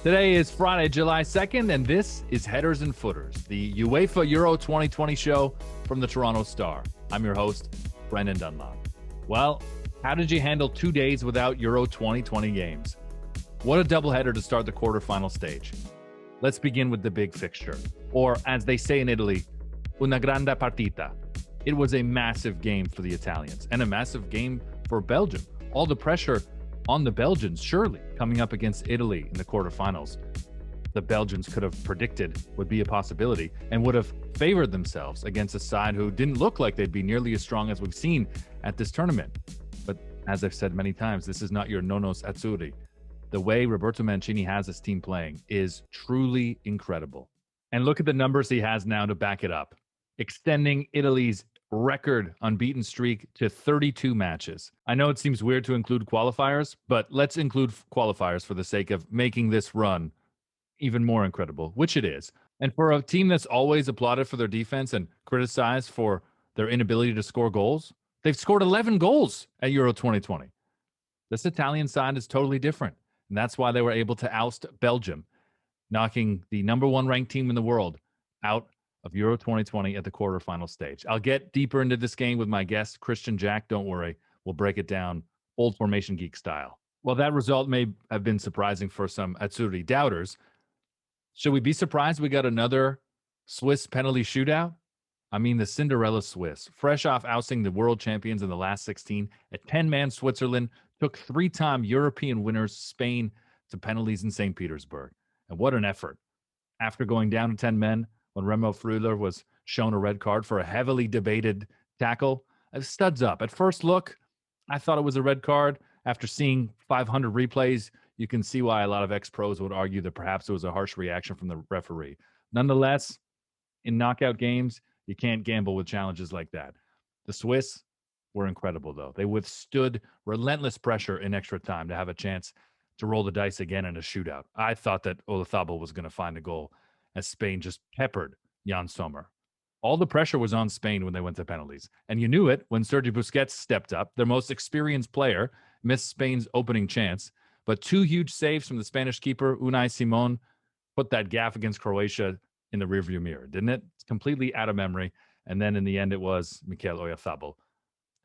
Today is Friday, July 2nd, and this is Headers and Footers, the UEFA Euro 2020 show from the Toronto Star. I'm your host, Brendan Dunlop. Well, how did you handle 2 days without Euro 2020 games? What a doubleheader to start the quarterfinal stage. Let's begin with the big fixture, or as they say in Italy, una grande partita. It was a massive game for the Italians and a massive game for Belgium. All the pressure on the Belgians, surely, coming up against Italy in the quarterfinals. The Belgians could have predicted would be a possibility and would have favored themselves against a side who didn't look like they'd be nearly as strong as we've seen at this tournament. But as I've said many times, this is not your nonos azzurri. The way Roberto Mancini has his team playing is truly incredible. And look at the numbers he has now to back it up, extending Italy's record unbeaten streak to 32 matches. I know it seems weird to include qualifiers, but let's include qualifiers for the sake of making this run even more incredible, which it is. And for a team that's always applauded for their defense and criticized for their inability to score goals, they've scored 11 goals at Euro 2020. This Italian side is totally different, and that's why they were able to oust Belgium, knocking the number one ranked team in the world out of Euro 2020 at the quarterfinal stage. I'll get deeper into this game with my guest, Kristian Jack. Don't worry. We'll break it down old formation geek style. Well, that result may have been surprising for some Azzurri doubters. Should we be surprised we got another Swiss penalty shootout? I mean, the Cinderella Swiss, fresh off ousting the world champions in the last 16, a 10-man Switzerland took three-time European winners Spain to penalties in St. Petersburg. And what an effort. After going down to 10 men, when Remo Freuler was shown a red card for a heavily debated tackle, studs up. At first look, I thought it was a red card. After seeing 500 replays, you can see why a lot of ex-pros would argue that perhaps it was a harsh reaction from the referee. Nonetheless, in knockout games, you can't gamble with challenges like that. The Swiss were incredible, though. They withstood relentless pressure in extra time to have a chance to roll the dice again in a shootout. I thought that Olazabal was going to find a goal as Spain just peppered Jan Sommer. All the pressure was on Spain when they went to penalties. And you knew it when Sergio Busquets stepped up. Their most experienced player missed Spain's opening chance. But two huge saves from the Spanish keeper, Unai Simon, put that gaff against Croatia in the rearview mirror, didn't it? It's completely out of memory. And then in the end, it was Mikel Oyarzabal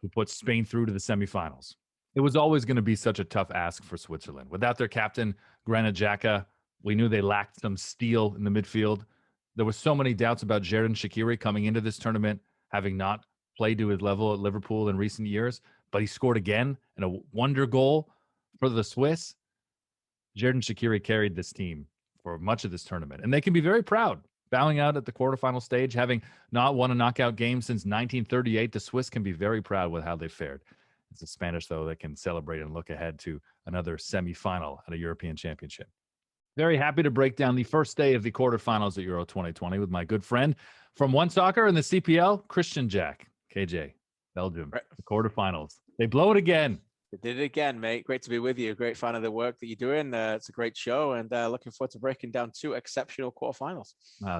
who put Spain through to the semifinals. It was always going to be such a tough ask for Switzerland. Without their captain, Granit Xhaka, we knew they lacked some steel in the midfield. There were so many doubts about Xherdan Shaqiri coming into this tournament, having not played to his level at Liverpool in recent years, but he scored again and a wonder goal for the Swiss. Xherdan Shaqiri carried this team for much of this tournament, and they can be very proud. Bowing out at the quarterfinal stage, having not won a knockout game since 1938, the Swiss can be very proud with how they fared. It's the Spanish, though, that can celebrate and look ahead to another semifinal at a European Championship. Very happy to break down the first day of the quarterfinals at Euro 2020 with my good friend from OneSoccer and the CPL, Kristian Jack. KJ, Belgium, the quarterfinals. They blow it again. They did it again, mate. Great to be with you. Great fan of the work that you're doing. It's a great show, and looking forward to breaking down two exceptional quarterfinals.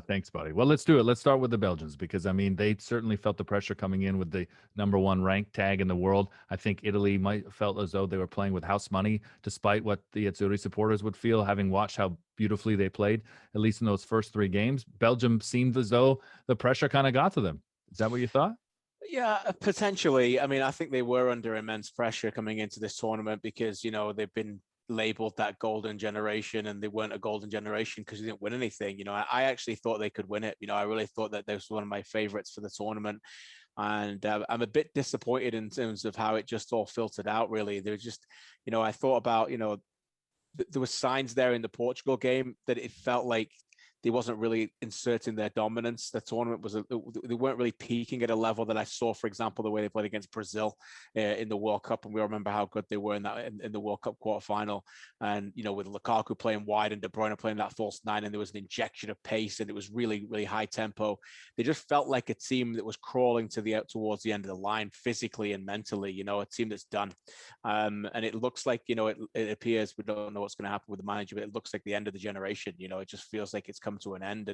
Thanks, buddy. Well, let's do it. Let's start with the Belgians because, I mean, they certainly felt the pressure coming in with the number one ranked tag in the world. I think Italy might felt as though they were playing with house money, despite what the Azzurri supporters would feel, having watched how beautifully they played, at least in those first three games. Belgium seemed as though the pressure kind of got to them. Is that what you thought? Yeah, potentially. I mean, I think they were under immense pressure coming into this tournament because, you know, they've been labeled that golden generation, and they weren't a golden generation because they didn't win anything. You know, I actually thought they could win it. You know, I really thought that this was one of my favorites for the tournament. And I'm a bit disappointed in terms of how it just all filtered out, really. There was just, you know, I thought about, you know, there were signs there in the Portugal game that it felt like they wasn't really inserting their dominance. The tournament was, they weren't really peaking at a level that I saw, for example, the way they played against Brazil in the World Cup. And we remember how good they were in that in the World Cup quarterfinal. And, you know, with Lukaku playing wide and De Bruyne playing that false nine, and there was an injection of pace and it was really, really high tempo. They just felt like a team that was crawling towards the end of the line physically and mentally, you know, a team that's done. And it looks like, you know, it appears, we don't know what's going to happen with the manager, but it looks like the end of the generation. You know, it just feels like it's come to an end.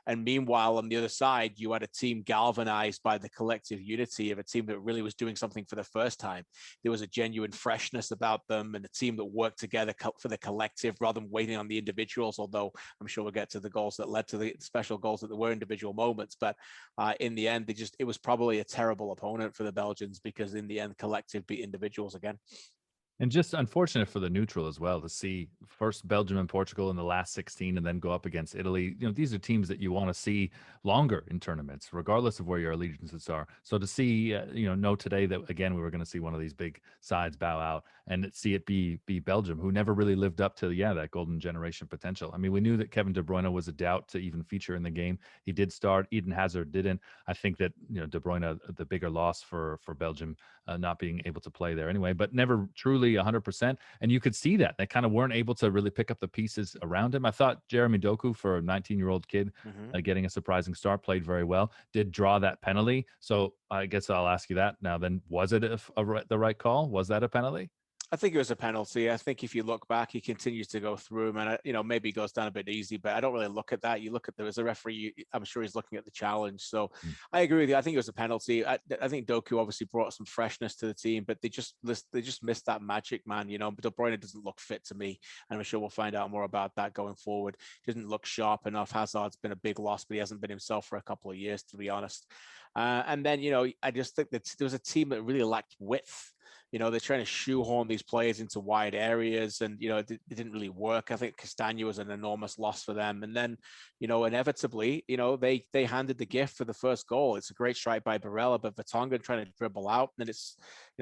And meanwhile, on the other side, you had a team galvanized by the collective unity of a team that really was doing something for the first time. There was a genuine freshness about them, and a team that worked together for the collective rather than waiting on the individuals, although I'm sure we'll get to the goals that led to the special goals that there were individual moments. But in the end, it was probably a terrible opponent for the Belgians, because in the end, collective beat individuals again. And just unfortunate for the neutral as well to see first Belgium and Portugal in the last 16 and then go up against Italy. You know, these are teams that you want to see longer in tournaments, regardless of where your allegiances are. So to see, know today that, again, we were going to see one of these big sides bow out and see it be Belgium, who never really lived up to, that golden generation potential. I mean, we knew that Kevin De Bruyne was a doubt to even feature in the game. He did start. Eden Hazard didn't. I think that, De Bruyne, the bigger loss for Belgium, not being able to play there anyway, but never truly 100%. And you could see that they kind of weren't able to really pick up the pieces around him. I thought Jeremy Doku, for a 19-year-old kid, getting a surprising start, played very well, did draw that penalty. So I guess I'll ask you that now then. Was it the right call? Was that a penalty? I think it was a penalty. I think if you look back, he continues to go through him, and maybe he goes down a bit easy, but I don't really look at that. You look at there was a referee. I'm sure he's looking at the challenge. So I agree with you. I think it was a penalty. I think Doku obviously brought some freshness to the team, but they just missed that magic, man. But De Bruyne doesn't look fit to me, and I'm sure we'll find out more about that going forward. He doesn't look sharp enough. Hazard's been a big loss, but he hasn't been himself for a couple of years, to be honest. And then I just think that there was a team that really lacked width. They're trying to shoehorn these players into wide areas, and it didn't really work. I think Castagna was an enormous loss for them. And then, inevitably, they handed the gift for the first goal. It's a great strike by Barella, but Vertonghen trying to dribble out, and it's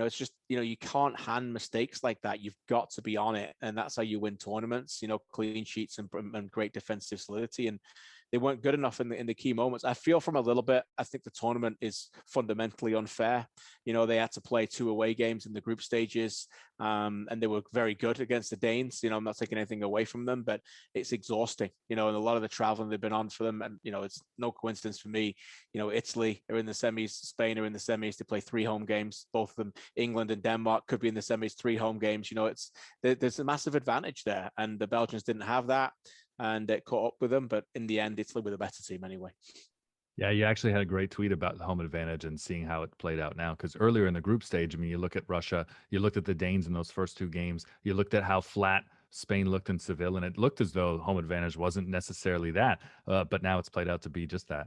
just you can't hand mistakes like that. You've got to be on it, and that's how you win tournaments. Clean sheets and great defensive solidity. And they weren't good enough in the key moments. I feel from a little bit, I think the tournament is fundamentally unfair. They had to play 2 away games in the group stages, and they were very good against the Danes. I'm not taking anything away from them, but it's exhausting, and a lot of the traveling they've been on for them. And, it's no coincidence for me, Italy are in the semis, Spain are in the semis. They play 3 home games, both of them. England and Denmark could be in the semis, 3 home games. There's a massive advantage there, and the Belgians didn't have that. And it caught up with them, but in the end, Italy were the better team anyway. Yeah, you actually had a great tweet about the home advantage and seeing how it played out now. Because earlier in the group stage, I mean, you look at Russia, you looked at the Danes in those first 2 games, you looked at how flat Spain looked in Seville, and it looked as though home advantage wasn't necessarily that. But now it's played out to be just that.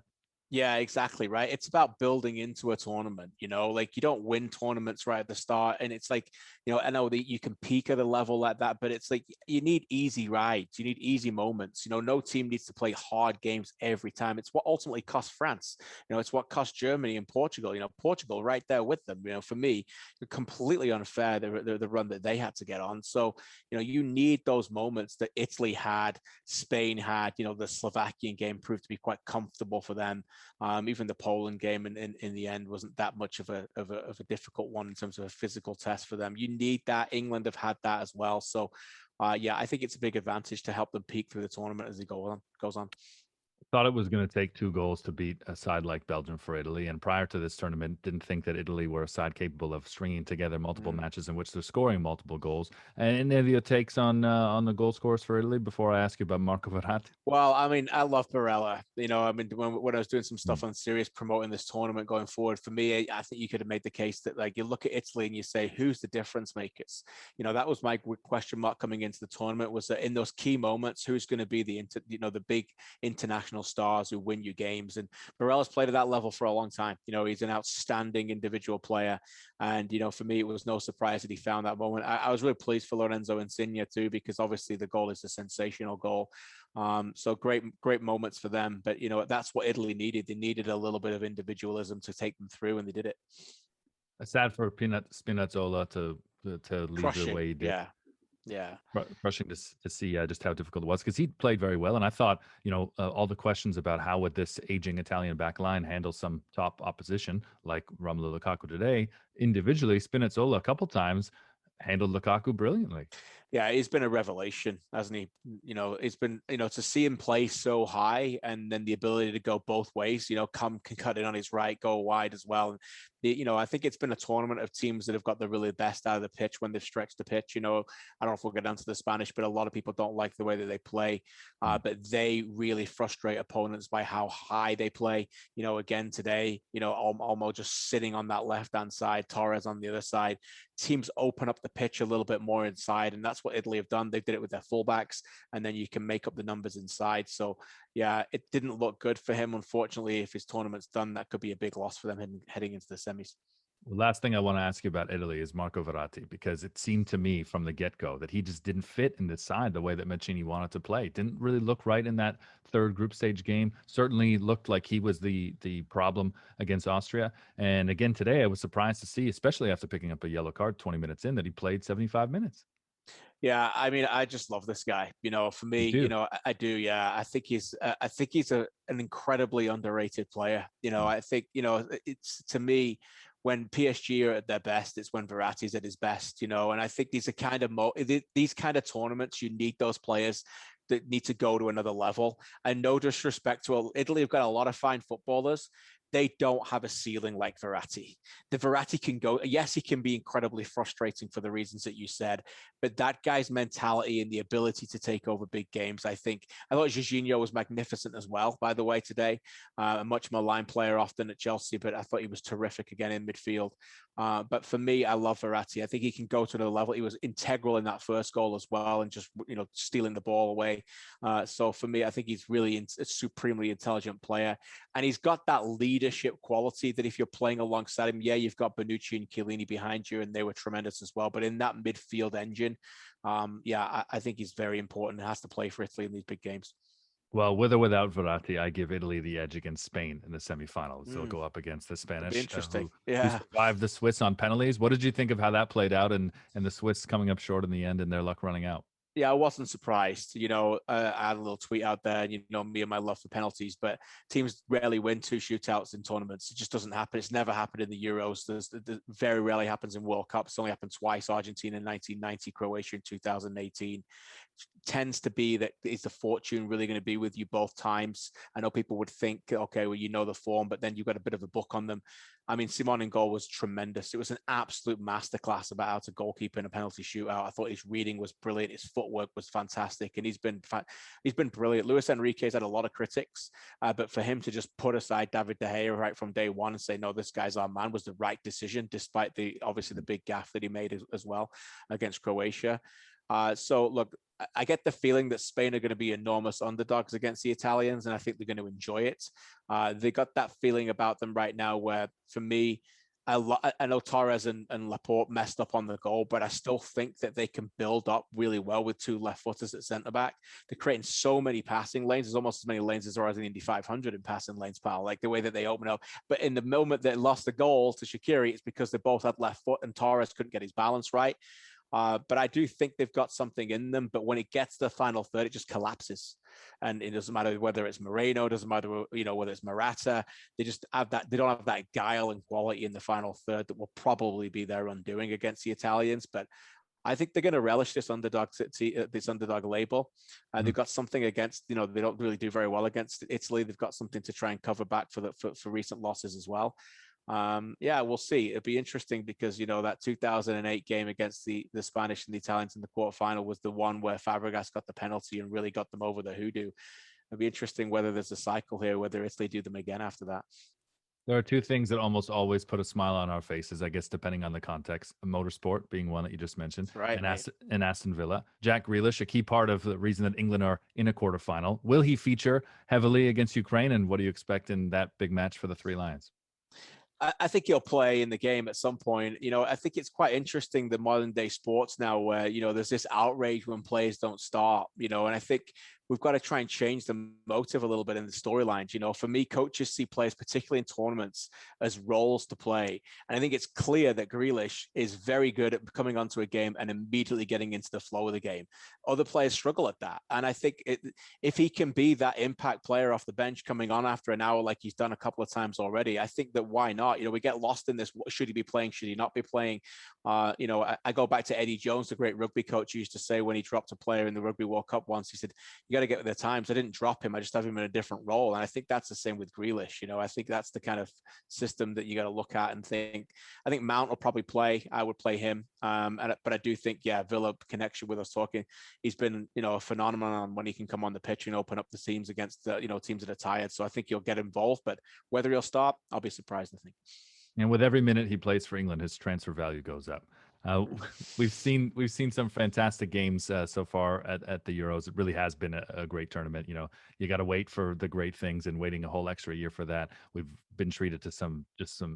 Yeah, exactly. Right. It's about building into a tournament, like you don't win tournaments right at the start. And it's like, I know that you can peak at a level like that, but it's like you need easy rides. You need easy moments. No team needs to play hard games every time. It's what ultimately cost France. It's what cost Germany and Portugal. Portugal right there with them. For me, completely unfair the run that they had to get on. So, you need those moments that Italy had, Spain had. The Slovakian game proved to be quite comfortable for them. Even the Poland game in the end wasn't that much of a difficult one in terms of a physical test for them. You need that. England have had that as well. So, yeah, I think it's a big advantage to help them peak through the tournament as it goes on. Thought it was going to take 2 goals to beat a side like Belgium for Italy. And prior to this tournament, didn't think that Italy were a side capable of stringing together multiple matches in which they're scoring multiple goals. And any of your takes on the goal scores for Italy before I ask you about Marco Verratti? Well, I mean, I love Barella. When I was doing some stuff on Sirius promoting this tournament going forward, for me, I think you could have made the case that, like, you look at Italy and you say, who's the difference makers? That was my question mark coming into the tournament, was that in those key moments, who's going to be the big international stars who win you games? And Barella's played at that level for a long time. He's an outstanding individual player. And, for me, it was no surprise that he found that moment. I was really pleased for Lorenzo Insigne too, because obviously the goal is a sensational goal. So great moments for them. But, that's what Italy needed. They needed a little bit of individualism to take them through, and they did it. It's sad for Spinazzola to leave the way he did. Yeah. Crushing to see just how difficult it was, because he played very well. And I thought, all the questions about how would this aging Italian back line handle some top opposition like Romelu Lukaku today, individually, Spinazzola a couple times handled Lukaku brilliantly. Yeah, he's been a revelation, hasn't he? It's been, to see him play so high and then the ability to go both ways, can cut in on his right, go wide as well. I think it's been a tournament of teams that have got the really best out of the pitch when they've stretched the pitch. I don't know if we'll get down to the Spanish, but a lot of people don't like the way that they play. But they really frustrate opponents by how high they play. Again today, Olmo just sitting on that left-hand side, Torres on the other side. Teams open up the pitch a little bit more inside, and that's what Italy have done. They did it with their fullbacks, and then you can make up the numbers inside. So yeah, it didn't look good for him. Unfortunately, if his tournament's done, that could be a big loss for them heading into the semis. The last thing I want to ask you about Italy is Marco Verratti, because it seemed to me from the get-go that he just didn't fit in the side the way that Mancini wanted to play. Didn't really look right in that third group stage game. Certainly looked like he was the problem against Austria. And again today, I was surprised to see, especially after picking up a yellow card 20 minutes in, that he played 75 minutes. Yeah, I mean, I just love this guy. For me, I do. Yeah, I think he's an incredibly underrated player. I think it's, to me, when PSG are at their best, it's when Verratti's at his best. And I think these kind of tournaments, you need those players that need to go to another level. And no disrespect to Italy, have got a lot of fine footballers. They don't have a ceiling like Verratti. The Verratti can go, yes, he can be incredibly frustrating for the reasons that you said, but that guy's mentality and the ability to take over big games, I thought Jorginho was magnificent as well, by the way, today. A much maligned player often at Chelsea, but I thought he was terrific again in midfield. But for me, I love Verratti. I think he can go to another level. He was integral in that first goal as well, and just, stealing the ball away. So for me, I think he's really a supremely intelligent player. And he's got that leadership quality that if you're playing alongside him, yeah, you've got Bonucci and Chiellini behind you, and they were tremendous as well. But in that midfield engine, I think he's very important and has to play for Italy in these big games. Well, with or without Verratti, I give Italy the edge against Spain in the semifinals. They'll go up against the Spanish, interesting. who survived the Swiss on penalties. What did you think of how that played out, and the Swiss coming up short in the end and their luck running out? Yeah, I wasn't surprised. I had a little tweet out there, and me and my love for penalties, but teams rarely win two shootouts in tournaments. It just doesn't happen. It's never happened in the Euros. There's very rarely happens in World Cups. It's only happened twice: Argentina in 1990, Croatia in 2018. Tends to be that, is the fortune really going to be with you both times? I know people would think, okay, well, the form, but then you've got a bit of a book on them. I mean, Simon in goal was tremendous. It was an absolute masterclass about how to goalkeep in a penalty shootout. I thought his reading was brilliant. His footwork was fantastic, and he's been brilliant. Luis Enrique's had a lot of critics, but for him to just put aside David De Gea right from day one and say, no, this guy's our man, was the right decision, despite obviously the big gaffe that he made as well against Croatia. So look, I get the feeling that Spain are going to be enormous underdogs against the Italians, and I think they're going to enjoy it. They got that feeling about them right now where, for me, I know Torres and Laporte messed up on the goal, but I still think that they can build up really well with two left footers at centre back. They're creating so many passing lanes. There's almost as many lanes as there are in the Indy 500 in passing lanes, pal. Like the way that they open up. But in the moment they lost the goal to Shaqiri, it's because they both had left foot and Torres couldn't get his balance right. But I do think they've got something in them. But when it gets to the final third, it just collapses. And it doesn't matter whether it's Moreno, doesn't matter, whether it's Morata. They just have that. They don't have that guile and quality in the final third that will probably be their undoing against the Italians. But I think they're going to relish this underdog label. They've got something against, they don't really do very well against Italy. They've got something to try and cover back for recent losses as well. We'll see. It'll be interesting because, that 2008 game against the Spanish and the Italians in the quarterfinal was the one where Fabregas got the penalty and really got them over the hoodoo. It'll be interesting whether there's a cycle here, whether Italy do them again after that. There are two things that almost always put a smile on our faces, I guess, depending on the context. Motorsport being one that you just mentioned, right? And Aston Villa. Jack Grealish, a key part of the reason that England are in a quarterfinal. Will he feature heavily against Ukraine? And what do you expect in that big match for the Three Lions? I think he'll play in the game at some point. I think it's quite interesting, the modern day sports now where, there's this outrage when players don't start, and I think we've got to try and change the motive a little bit in the storylines. For me, coaches see players, particularly in tournaments, as roles to play. And I think it's clear that Grealish is very good at coming onto a game and immediately getting into the flow of the game. Other players struggle at that. And I think if he can be that impact player off the bench coming on after an hour, like he's done a couple of times already, I think that why not? We get lost in this. Should he be playing? Should he not be playing? I go back to Eddie Jones, the great rugby coach, who used to say when he dropped a player in the Rugby World Cup once, he said, you got to get with the times. I didn't drop him. I just have him in a different role. And I think that's the same with Grealish. I think that's the kind of system that you got to look at and think. I think Mount will probably play. I would play him. But I do think, Villa connection with us talking, he's been, a phenomenon when he can come on the pitch and open up the teams against, teams that are tired. So I think he'll get involved, but whether he'll start, I'll be surprised, I think. And with every minute he plays for England, his transfer value goes up. We've seen some fantastic games so far at the Euros. It really has been a great tournament. You got to wait for the great things, and waiting a whole extra year for that. We've been treated to some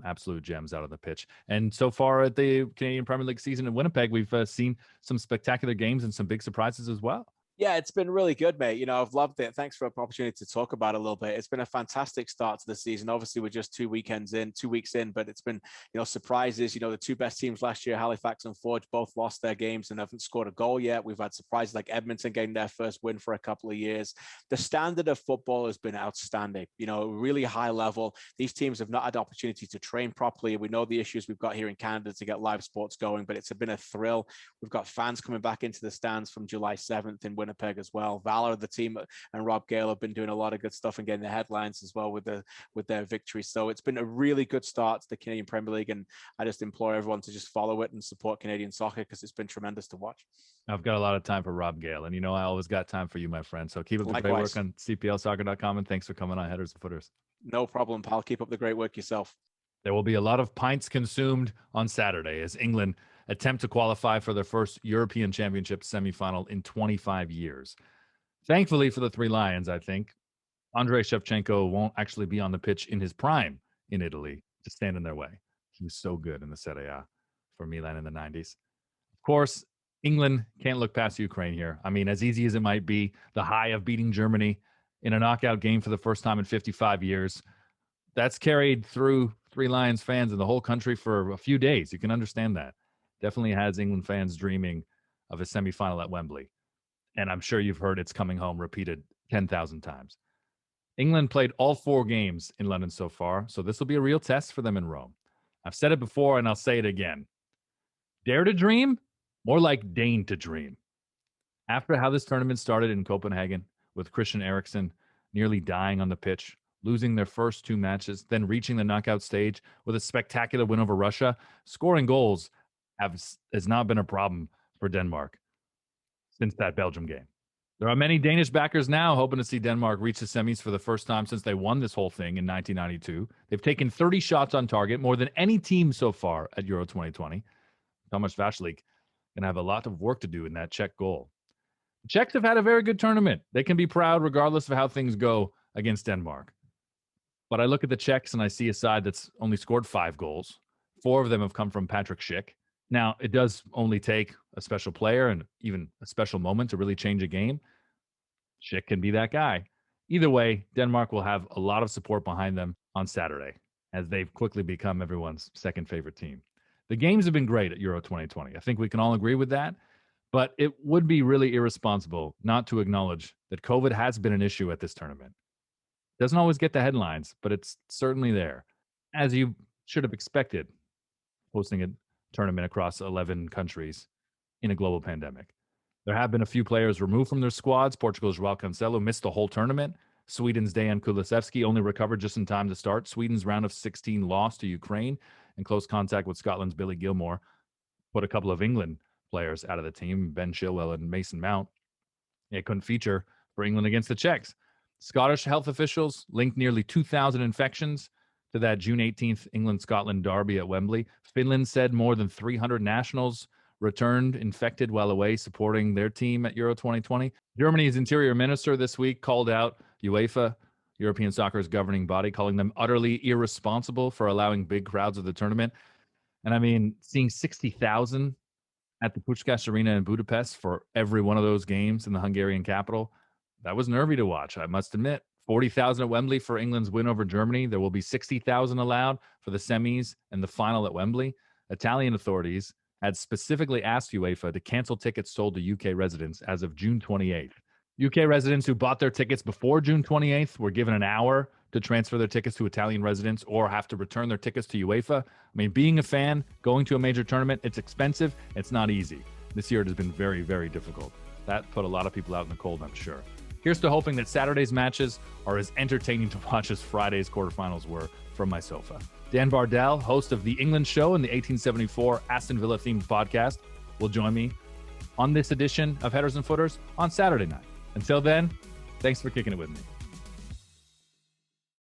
absolute gems out on the pitch. And so far at the Canadian Premier League season in Winnipeg, we've seen some spectacular games and some big surprises as well. Yeah, it's been really good, mate. I've loved it. Thanks for the opportunity to talk about it a little bit. It's been a fantastic start to the season. Obviously, we're just 2 weeks in, but it's been, surprises. The two best teams last year, Halifax and Forge, both lost their games and haven't scored a goal yet. We've had surprises like Edmonton getting their first win for a couple of years. The standard of football has been outstanding, really high level. These teams have not had opportunity to train properly. We know the issues we've got here in Canada to get live sports going, but it's been a thrill. We've got fans coming back into the stands from July 7th in Winnipeg as well. Valor, the team, and Rob Gale have been doing a lot of good stuff and getting the headlines as well with their victories. So it's been a really good start to the Canadian Premier League, and I just implore everyone to just follow it and support Canadian soccer because it's been tremendous to watch. I've got a lot of time for Rob Gale, and I always got time for you, my friend. So keep up the great work on CPLsoccer.com, and thanks for coming on Headers and Footers. No problem, pal. Keep up the great work yourself. There will be a lot of pints consumed on Saturday as England attempt to qualify for their first European Championship semifinal in 25 years. Thankfully for the Three Lions, I think, Andrei Shevchenko won't actually be on the pitch in his prime in Italy to stand in their way. He was so good in the Serie A for Milan in the 90s. Of course, England can't look past Ukraine here. I mean, as easy as it might be, the high of beating Germany in a knockout game for the first time in 55 years, that's carried through Three Lions fans in the whole country for a few days. You can understand that. Definitely has England fans dreaming of a semifinal at Wembley. And I'm sure you've heard it's coming home repeated 10,000 times. England played all 4 games in London so far, so this will be a real test for them in Rome. I've said it before, and I'll say it again. Dare to dream? More like deign to dream. After how this tournament started in Copenhagen, with Christian Eriksen nearly dying on the pitch, losing their first 2 matches, then reaching the knockout stage with a spectacular win over Russia, scoring goals has not been a problem for Denmark since that Belgium game. There are many Danish backers now hoping to see Denmark reach the semis for the first time since they won this whole thing in 1992. They've taken 30 shots on target, more than any team so far at Euro 2020. Tomáš Vašík going to have a lot of work to do in that Czech goal. The Czechs have had a very good tournament. They can be proud regardless of how things go against Denmark. But I look at the Czechs and I see a side that's only scored 5 goals. 4 of them have come from Patrik Schick. Now, it does only take a special player and even a special moment to really change a game. Schick can be that guy. Either way, Denmark will have a lot of support behind them on Saturday, as they've quickly become everyone's second favorite team. The games have been great at Euro 2020. I think we can all agree with that. But it would be really irresponsible not to acknowledge that COVID has been an issue at this tournament. It doesn't always get the headlines, but it's certainly there, as you should have expected, hosting a tournament across 11 countries in a global pandemic. There have been a few players removed from their squads. Portugal's João Cancelo missed the whole tournament. Sweden's Dejan Kulusevski only recovered just in time to start. Sweden's round of 16 loss to Ukraine in close contact with Scotland's Billy Gilmore put a couple of England players out of the team, Ben Chilwell and Mason Mount. It couldn't feature for England against the Czechs. Scottish health officials linked nearly 2,000 infections to that June 18th England-Scotland derby at Wembley. Finland said more than 300 nationals returned infected while away supporting their team at Euro 2020. Germany's interior minister this week called out UEFA, European soccer's governing body, calling them utterly irresponsible for allowing big crowds of the tournament. And I mean, seeing 60,000 at the Puskás Arena in Budapest for every one of those games in the Hungarian capital, That was nervy to watch, I must admit. 40,000 at Wembley for England's win over Germany. There will be 60,000 allowed for the semis and the final at Wembley. Italian authorities had specifically asked UEFA to cancel tickets sold to UK residents as of June 28th. UK residents who bought their tickets before June 28th were given an hour to transfer their tickets to Italian residents or have to return their tickets to UEFA. I mean, being a fan, going to a major tournament, it's expensive. It's not easy. This year it has been very, very difficult. That put a lot of people out in the cold, I'm sure. Here's to hoping that Saturday's matches are as entertaining to watch as Friday's quarterfinals were from my sofa. Dan Bardell, host of The England Show and the 1874 Aston Villa-themed podcast, will join me on this edition of Headers and Footers on Saturday night. Until then, thanks for kicking it with me.